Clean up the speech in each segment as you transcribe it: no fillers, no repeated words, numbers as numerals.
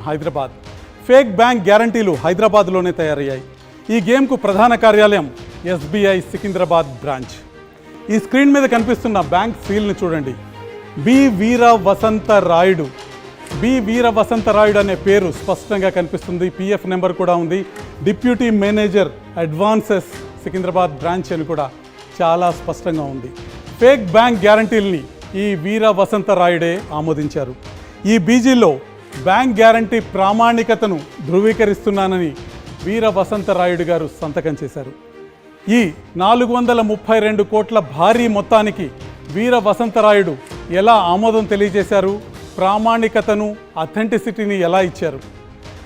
Hyderabad fake bank గ్యారంటీలు హైదరాబాద్లోనే తయారయ్యాయి. ఈ గేమ్కు ప్రధాన కార్యాలయం ఎస్బీఐ సికింద్రాబాద్ బ్రాంచ్. ఈ స్క్రీన్ మీద కనిపిస్తున్న బ్యాంక్ సీల్ని చూడండి. బి వీర వసంత రాయుడు. బి వీర వసంత రాయుడు అనే పేరు స్పష్టంగా కనిపిస్తుంది. పిఎఫ్ నెంబర్ కూడా ఉంది. Deputy manager advances Secunderabad branch అని కూడా చాలా స్పష్టంగా ఉంది. ఫేక్ బ్యాంక్ గ్యారంటీల్ని ఈ వీర వసంత రాయుడే ఆమోదించారు. ఈ బీజీలో బ్యాంక్ గ్యారంటీ ప్రామాణికతను ధృవీకరిస్తున్నానని వీర వసంతరాయుడు గారు సంతకం చేశారు. ఈ 432 కోట్ల భారీ మొత్తానికి వీర వసంతరాయుడు ఎలా ఆమోదం తెలియజేశారు, ప్రామాణికతను అథెంటిసిటీని ఎలా ఇచ్చారు,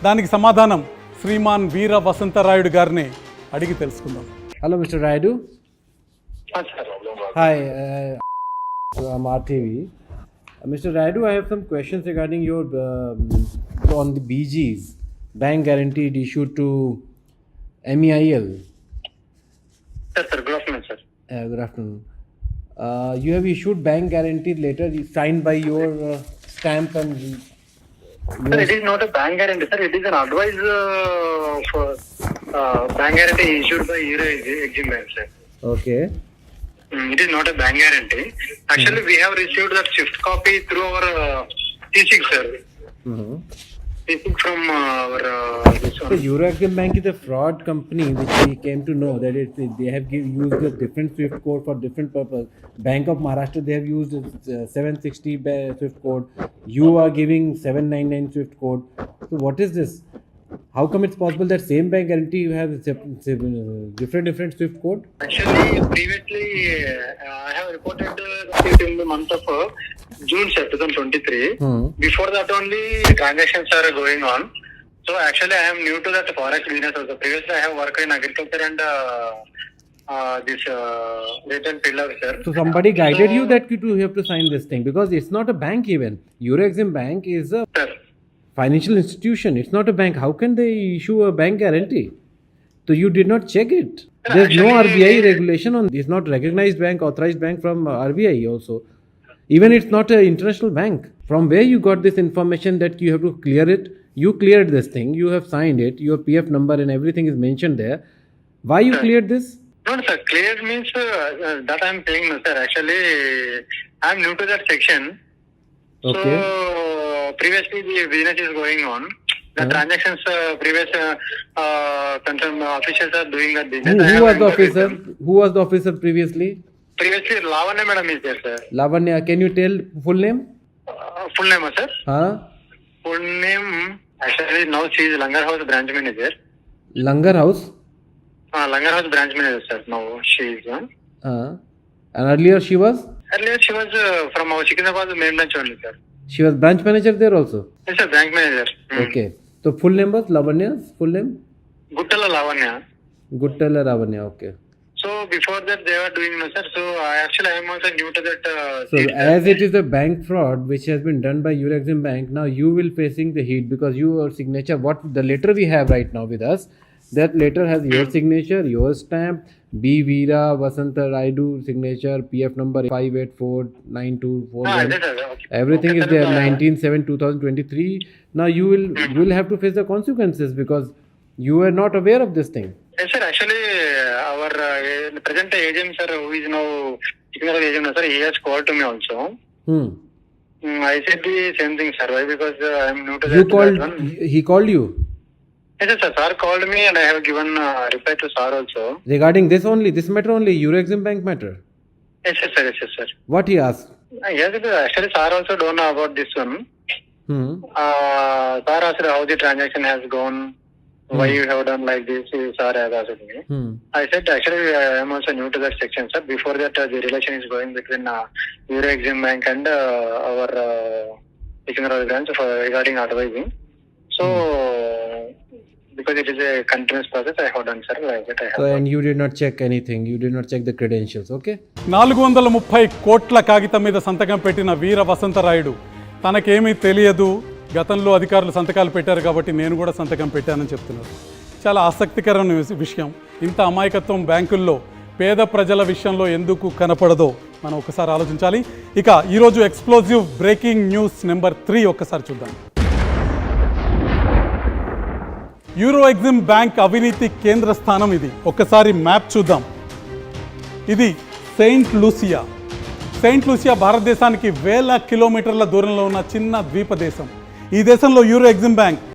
దానికి సమాధానం శ్రీమాన్ వీర వసంతరాయుడు గారినే అడిగి తెలుసుకుందాం. Hello mister Rayudu. Hi, I'm RTV. Mr. Raidu, I have some questions regarding your on the BGs, bank guaranteed issued to MEIL. Yes, sir. Good afternoon, sir. Good afternoon. You have issued bank guaranteed letter signed by your stamp and. Sir, it is not a bank guarantee, sir. It is an advice for bank guarantee issued by Euro Exim Bank, sir. Okay. It is not a bank guarantee. Actually, we have received that Swift copy through our T6, sir. T6 from our this one. So Euro Exim Bank is a fraud company, which we came to know that they have used a different Swift code for different purpose. Bank of Maharashtra, they have used 760 Swift code. You are giving 799 Swift code. So what is this? How come it's possible that same bank guarantee you have different Swift code? Actually, previously I have reported it in the month of June, sir, 2023. Before that only transactions are going on. So actually I am new to that forex business also. Previously I have worked in agriculture and this retail pillar, sir. So somebody guided you that you have to sign this thing, because it's not a bank even. Euro Exim Bank is a Sir. financial institution. It's not a bank. How can they issue a bank guarantee? So you did not check it. There's no RBI regulation on this. It's not recognized bank, authorized bank from RBI also. Even it's not an international bank. From where you got this information that you have to clear it? You cleared this thing. You have signed it. Your PF number and everything is mentioned there. Why you cleared this? No, sir. Clear means that I am saying, no, sir. Actually, I am new to that section. Okay. So previously the business is going on. The transactions previous concerned officials are doing that business. Who was the officer? Who was the officer previously? Previously Lavanya madam is there, sir. Lavanya, can you tell full name? Full name, sir. Full name, actually now she is Langar House branch manager. Langar House? Langar House branch manager, sir. Now she is one. And earlier she was? Earlier she was from our Sikindrabad main branch only, sir. She was branch manager there also? Yes, sir, branch manager. Okay. So full name was Lavanya's full name? Guttala Lavanya. Guttala Lavanya, okay. So before that they were doing, no, sir. So I am also new to that. So as it is a bank fraud which has been done by Euro Exim Bank, now you will facing the heat because your signature, what the letter we have right now with us, that letter has your signature, your stamp, B Veera Vasanta Raidu signature, PF number 5849241. Everything is there. 19/7/2023. Now you will have to face the consequences because you were not aware of this thing. Yes, sir. Actually, our present agent, sir, who is now Sikindrabad agent, sir, he has called to me also. I said the same thing, sir. Why? Because I am new to that. You called. He called you. Yes, sir. Sir called me and I have given reply to sir also. Regarding this only, this matter only, Euro Exim Bank matter. Yes, sir. Yes, sir. What he asked? Yes, sir. Actually, sir also don't know about this one. Sir asked how the transaction has gone. Why you have done like this? Sir has asked me. I said actually I am also new to that section, sir. Before that, the relation is going between Euro Exim Bank and our Sikindrabad branch regarding advising. So. Because it is a continuous process, I have done, sir. So, and you did not check anything. You did not check the credentials, okay? 430 కోట్ల కాగితం మీద సంతకం పెట్టిన వీర వసంతరాయుడు తనకేమీ తెలియదు, గతంలో అధికారులు సంతకాలు పెట్టారు కాబట్టి నేను కూడా సంతకం పెట్టానని చెప్తున్నారు. చాలా ఆసక్తికరమైన విషయం. ఇంత అమాయకత్వం బ్యాంకుల్లో పేద ప్రజల విషయంలో ఎందుకు కనపడదో మనం ఒకసారి ఆలోచించాలి. ఇక ఈరోజు ఎక్స్ప్లోజివ్ బ్రేకింగ్ న్యూస్ నెంబర్ 3 ఒక్కసారి చూద్దాం. యూరో ఎగ్జిమ్ బ్యాంక్ అవినీతి కేంద్ర స్థానం ఇది. ఒక్కసారి మ్యాప్ చూద్దాం. ఇది సెయింట్ లూసియా. సెయింట్ లూసియా భారతదేశానికి వేల కిలోమీటర్ల దూరంలో ఉన్న చిన్న ద్వీప దేశం. ఈ దేశంలో యూరో ఎగ్జిమ్ బ్యాంక్